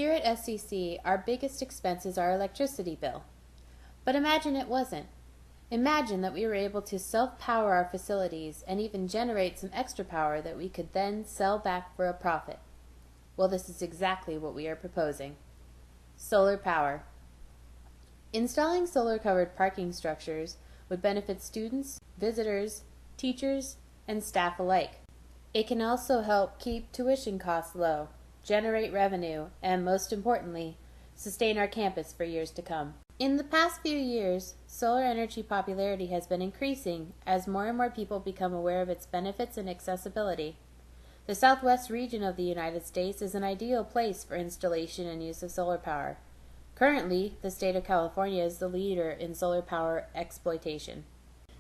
Here at SCC, our biggest expense is our electricity bill. But imagine it wasn't. Imagine that we were able to self-power our facilities and even generate some extra power that we could then sell back for a profit. Well, this is exactly what we are proposing. Solar power. Installing solar-covered parking structures would benefit students, visitors, teachers, and staff alike. It can also help keep tuition costs low, generate revenue, and most importantly, sustain our campus for years to come. In the past few years, solar energy popularity has been increasing as more and more people become aware of its benefits and accessibility. The southwest region of the United States is an ideal place for installation and use of solar power. Currently, the state of California is the leader in solar power exploitation.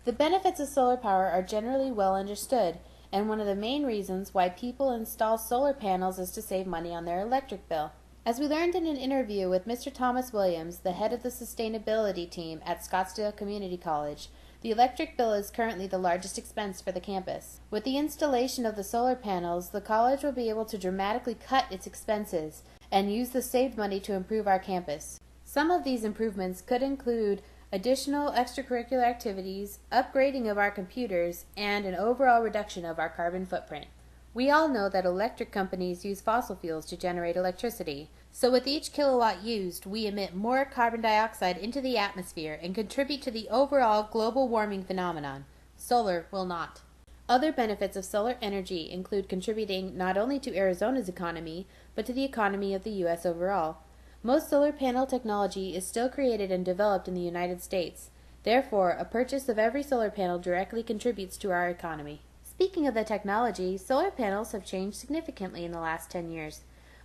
The benefits of solar power are generally well understood, and one of the main reasons why people install solar panels is to save money on their electric bill. As we learned in an interview with Mr. Thomas Williams, the head of the sustainability team at Scottsdale Community College, the electric bill is currently the largest expense for the campus. With the installation of the solar panels, the college will be able to dramatically cut its expenses and use the saved money to improve our campus. Some of these improvements could include additional extracurricular activities, upgrading of our computers, and an overall reduction of our carbon footprint. We all know that electric companies use fossil fuels to generate electricity, so with each kilowatt used, we emit more carbon dioxide into the atmosphere and contribute to the overall global warming phenomenon. Solar will not. Other benefits of solar energy include contributing not only to Arizona's economy, but to the economy of the U.S. overall. Most solar panel technology is still created and developed in the United States. Therefore, a purchase of every solar panel directly contributes to our economy. Speaking of the technology, solar panels have changed significantly in the last 10 years.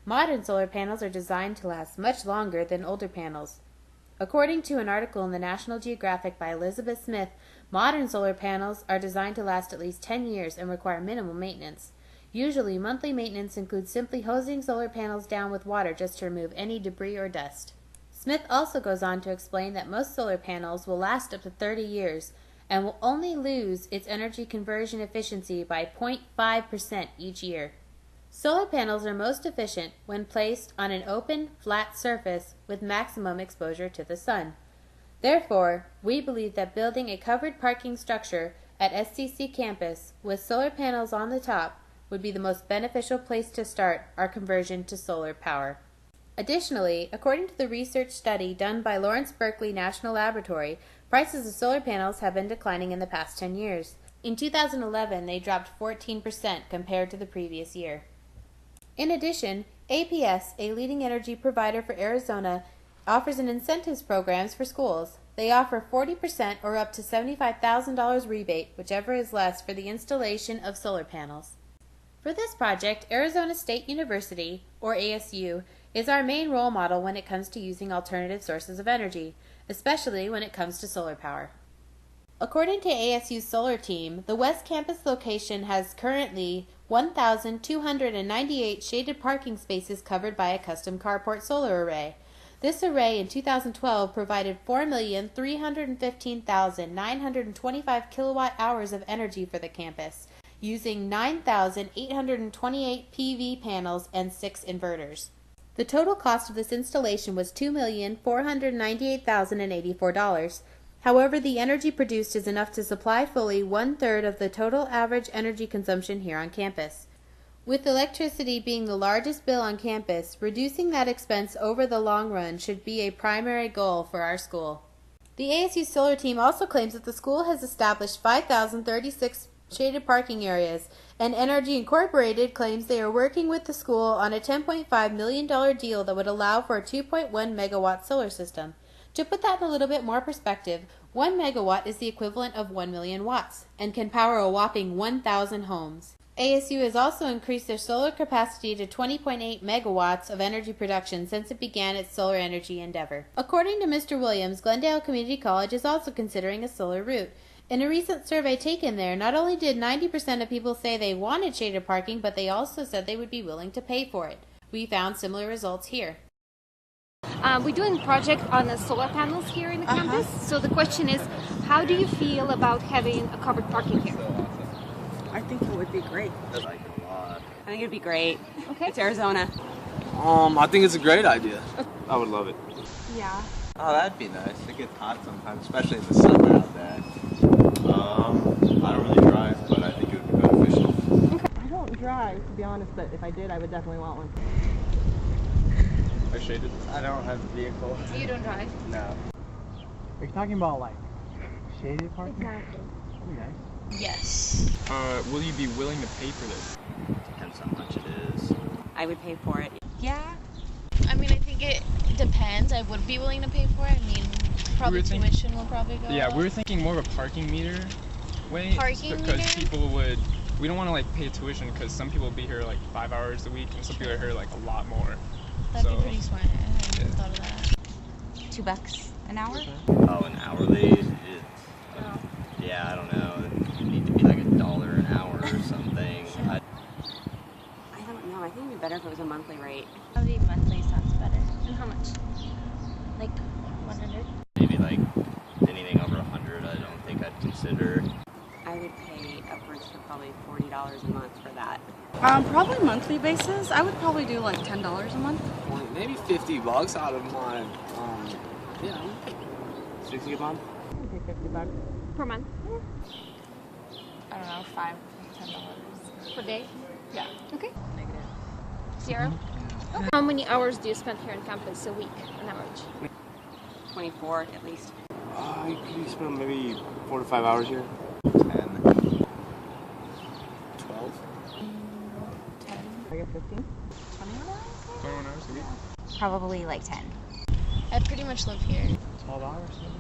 Modern solar panels are designed to last much longer than older panels. According to an article in the National Geographic by Elizabeth Smith, modern solar panels are designed to last at least 10 years and require minimal maintenance. Usually, monthly maintenance includes simply hosing solar panels down with water just to remove any debris or dust. Smith also goes on to explain that most solar panels will last up to 30 years and will only lose its energy conversion efficiency by 0.5% each year. Solar panels are most efficient when placed on an open, flat surface with maximum exposure to the sun. Therefore, we believe that building a covered parking structure at SCC campus with solar panels on the top would be the most beneficial place to start our conversion to solar power. Additionally, according to the research study done by Lawrence Berkeley National Laboratory, prices of solar panels have been declining in the past 10 years. In 2011, they dropped 14% compared to the previous year. In addition, APS, a leading energy provider for Arizona, offers an incentives programs for schools. They offer 40% or up to $75,000 rebate, whichever is less, for the installation of solar panels. For this project, Arizona State University, or ASU, is our main role model when it comes to using alternative sources of energy, especially when it comes to solar power. According to ASU's solar team, the West Campus location has currently 1,298 shaded parking spaces covered by a custom carport solar array. This array in 2012 provided 4,315,925 kilowatt hours of energy for the campus, using 9,828 PV panels and 6 inverters. The total cost of this installation was $2,498,084. However, the energy produced is enough to supply fully 1/3 of the total average energy consumption here on campus. With electricity being the largest bill on campus, reducing that expense over the long run should be a primary goal for our school. The ASU solar team also claims that the school has established 5,036 shaded parking areas, and Energy Incorporated claims they are working with the school on a $10.5 million deal that would allow for a 2.1 megawatt solar system. To put that in a little bit more perspective, 1 megawatt is the equivalent of 1 million watts and can power a whopping 1,000 homes. ASU has also increased their solar capacity to 20.8 megawatts of energy production since it began its solar energy endeavor. According to Mr. Williams, Glendale Community College is also considering a solar route. In a recent survey taken there, not only did 90% of people say they wanted shaded parking, but they also said they would be willing to pay for it. We found similar results here. We're doing a project on the solar panels here in the campus. So the question is, how do you feel about having a covered parking here? I think it would be great. I like it a lot. I think it'd be great. Okay. It's Arizona. I think it's a great idea. I would love it. Yeah. Oh, that'd be nice. It gets hot sometimes, especially in the summer out there. I don't really drive, but I think it would be beneficial. I don't drive, to be honest, but if I did, I would definitely want one. I shaded. I don't have a vehicle. You don't drive? No. Are you talking about like shaded parking? Exactly. That'd be nice. Yes. Will you be willing to pay for this? Depends how much it is. I would pay for it. Yeah. I mean, I think it depends. I would be willing to pay for it. I mean, probably tuition will probably go Yeah, up. we were thinking more of a parking meter way. Parking because meter? people would. We don't want to like pay tuition because some people will be here like 5 hours a week, and some people are here like a lot more. That'd so, be pretty smart. I hadn't even thought of that. $2 an hour? Oh, an hourly? Yeah, I don't know. It'd need to be like $1 an hour or something. I don't know. I think it'd be better if it was a monthly rate. Probably monthly sounds better. And how much? Like 100. Maybe like anything over 100, I don't think I'd consider. I would pay upwards to probably $40 a month for that. Probably monthly basis. I would probably do like $10 a month. Maybe $50 out of my, 60 a month? I would pay $50. Per month? I don't know, $5 to $10. Per day? Yeah. Okay. Negative. 0? Okay. How many hours do you spend here on campus a week on average? 24 at least. You spend maybe 4 to 5 hours here. 10. 12. 10. I get 15? 21 hours a week. Probably like 10. I pretty much live here. 12 hours maybe?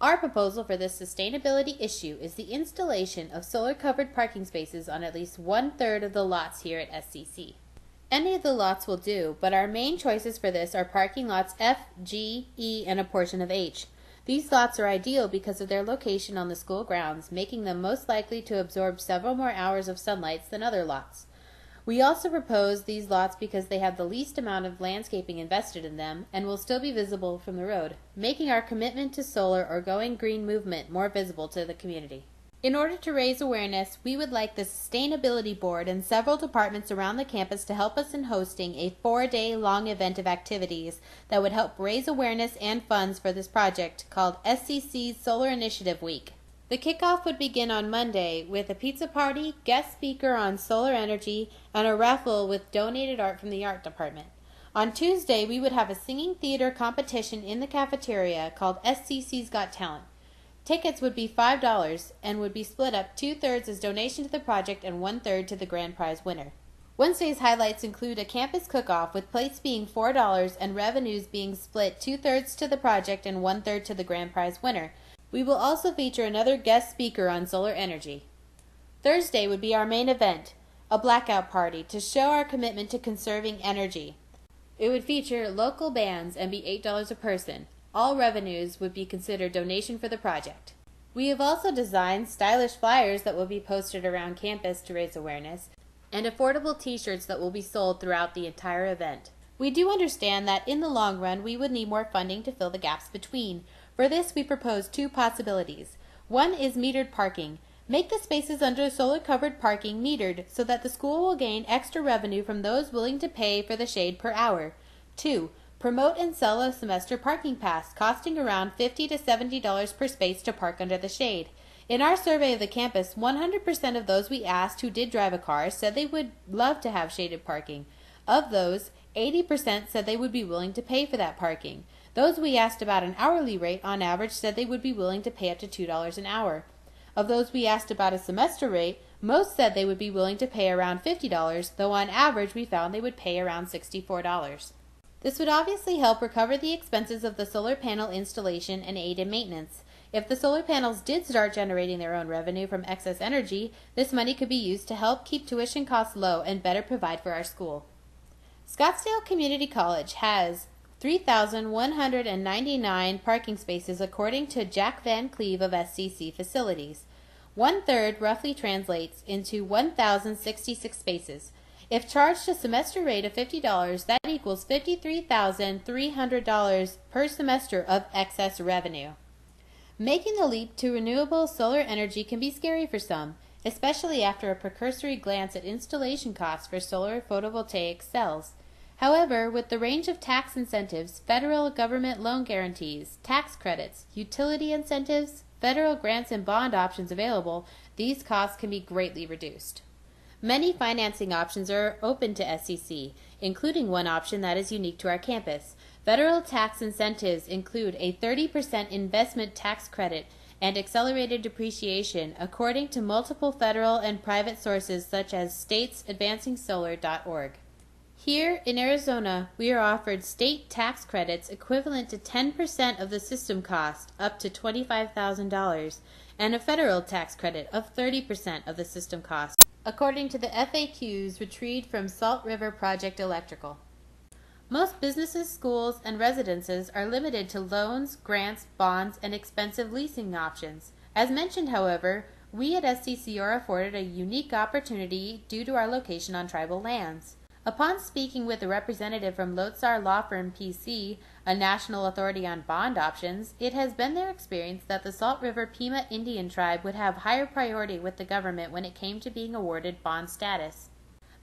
Our proposal for this sustainability issue is the installation of solar-covered parking spaces on at least 1/3 of the lots here at SCC. Any of the lots will do, but our main choices for this are parking lots F, G, E, and a portion of H. These lots are ideal because of their location on the school grounds, making them most likely to absorb several more hours of sunlight than other lots. We also propose these lots because they have the least amount of landscaping invested in them and will still be visible from the road, making our commitment to solar or going green movement more visible to the community. In order to raise awareness, we would like the Sustainability Board and several departments around the campus to help us in hosting a 4-day-long event of activities that would help raise awareness and funds for this project called SCC's Solar Initiative Week. The kickoff would begin on Monday with a pizza party, guest speaker on solar energy, and a raffle with donated art from the art department. On Tuesday, we would have a singing theater competition in the cafeteria called SCC's Got Talent. Tickets would be $5 and would be split up 2/3 as donation to the project and 1/3 to the grand prize winner. Wednesday's highlights include a campus cook-off with plates being $4 and revenues being split 2/3 to the project and 1/3 to the grand prize winner. We will also feature another guest speaker on solar energy. Thursday would be our main event, a blackout party to show our commitment to conserving energy. It would feature local bands and be $8 a person. All revenues would be considered donation for the project. We have also designed stylish flyers that will be posted around campus to raise awareness, and affordable t-shirts that will be sold throughout the entire event. We do understand that in the long run we would need more funding to fill the gaps between. For this, we propose 2 possibilities. One is metered parking. Make the spaces under solar-covered parking metered so that the school will gain extra revenue from those willing to pay for the shade per hour. 2. Promote and sell a semester parking pass costing around $50 to $70 per space to park under the shade. In our survey of the campus, 100% of those we asked who did drive a car said they would love to have shaded parking. Of those, 80% said they would be willing to pay for that parking. Those we asked about an hourly rate on average said they would be willing to pay up to $2 an hour. Of those we asked about a semester rate, most said they would be willing to pay around $50, though on average we found they would pay around $64. This would obviously help recover the expenses of the solar panel installation and aid in maintenance. If the solar panels did start generating their own revenue from excess energy, this money could be used to help keep tuition costs low and better provide for our school. Scottsdale Community College has 3,199 parking spaces according to Jack Van Cleve of SCC Facilities. 1/3 roughly translates into 1,066 spaces. If charged a semester rate of $50, that equals $53,300 per semester of excess revenue. Making the leap to renewable solar energy can be scary for some. especially after a precursory glance at installation costs for solar photovoltaic cells. However, with the range of tax incentives, federal government loan guarantees, tax credits, utility incentives, federal grants and bond options available, these costs can be greatly reduced. Many financing options are open to SCC, including one option that is unique to our campus. Federal tax incentives include a 30% investment tax credit and accelerated depreciation according to multiple federal and private sources such as statesadvancingsolar.org. Here in Arizona, we are offered state tax credits equivalent to 10% of the system cost, up to $25,000, and a federal tax credit of 30% of the system cost, according to the FAQs retrieved from Salt River Project Electrical. Most businesses, schools, and residences are limited to loans, grants, bonds, and expensive leasing options. As mentioned, however, we at SCC are afforded a unique opportunity due to our location on tribal lands. Upon speaking with a representative from Lotzar Law Firm PC, a national authority on bond options, it has been their experience that the Salt River Pima Indian tribe would have higher priority with the government when it came to being awarded bond status.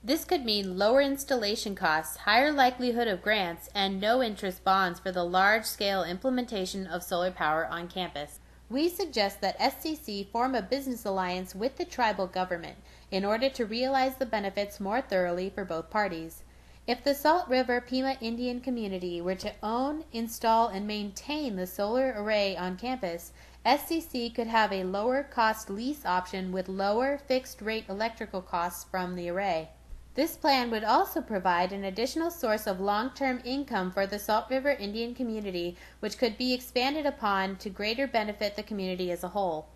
This could mean lower installation costs, higher likelihood of grants, and no-interest bonds for the large-scale implementation of solar power on campus. We suggest that SCC form a business alliance with the tribal government in order to realize the benefits more thoroughly for both parties. If the Salt River Pima Indian community were to own, install, and maintain the solar array on campus, SCC could have a lower cost lease option with lower fixed rate electrical costs from the array. This plan would also provide an additional source of long-term income for the Salt River Indian community, which could be expanded upon to greater benefit the community as a whole.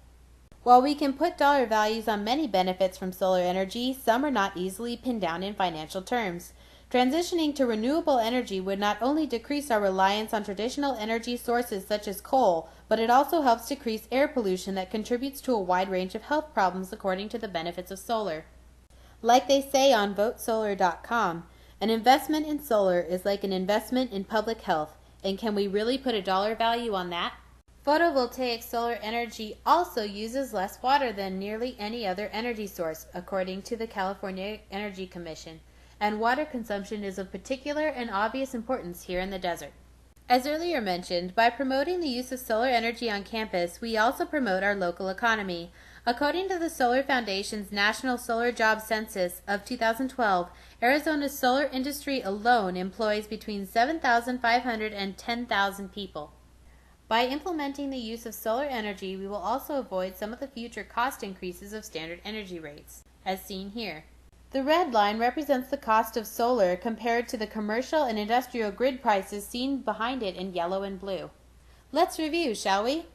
While we can put dollar values on many benefits from solar energy, some are not easily pinned down in financial terms. Transitioning to renewable energy would not only decrease our reliance on traditional energy sources such as coal, but it also helps decrease air pollution that contributes to a wide range of health problems according to the benefits of solar. Like they say on votesolar.com, an investment in solar is like an investment in public health, and can we really put a dollar value on that? Photovoltaic solar energy also uses less water than nearly any other energy source, according to the California Energy Commission, and water consumption is of particular and obvious importance here in the desert. As earlier mentioned, by promoting the use of solar energy on campus, we also promote our local economy. According to the Solar Foundation's National Solar Job Census of 2012, Arizona's solar industry alone employs between 7,500 and 10,000 people. By implementing the use of solar energy, we will also avoid some of the future cost increases of standard energy rates, as seen here. The red line represents the cost of solar compared to the commercial and industrial grid prices seen behind it in yellow and blue. Let's review, shall we?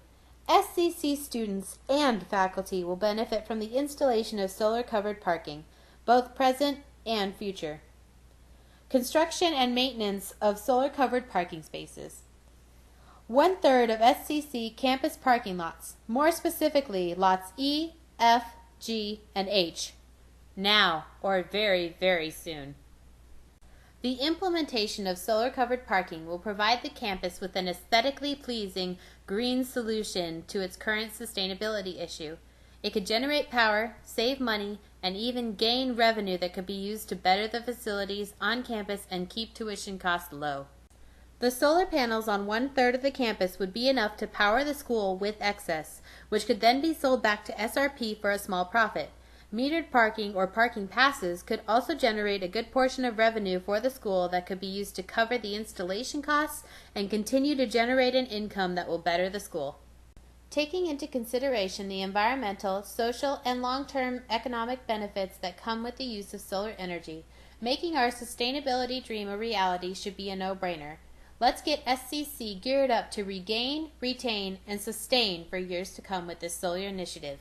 SCC students and faculty will benefit from the installation of solar-covered parking, both present and future. Construction and maintenance of solar-covered parking spaces. 1/3 of SCC campus parking lots, more specifically lots E, F, G, and H. Now, or very, very soon. The implementation of solar-covered parking will provide the campus with an aesthetically pleasing green solution to its current sustainability issue. It could generate power, save money, and even gain revenue that could be used to better the facilities on campus and keep tuition costs low. The solar panels on 1/3 of the campus would be enough to power the school with excess, which could then be sold back to SRP for a small profit. Metered parking or parking passes could also generate a good portion of revenue for the school that could be used to cover the installation costs and continue to generate an income that will better the school. Taking into consideration the environmental, social, and long-term economic benefits that come with the use of solar energy, making our sustainability dream a reality should be a no-brainer. Let's get SCC geared up to regain, retain, and sustain for years to come with this solar initiative.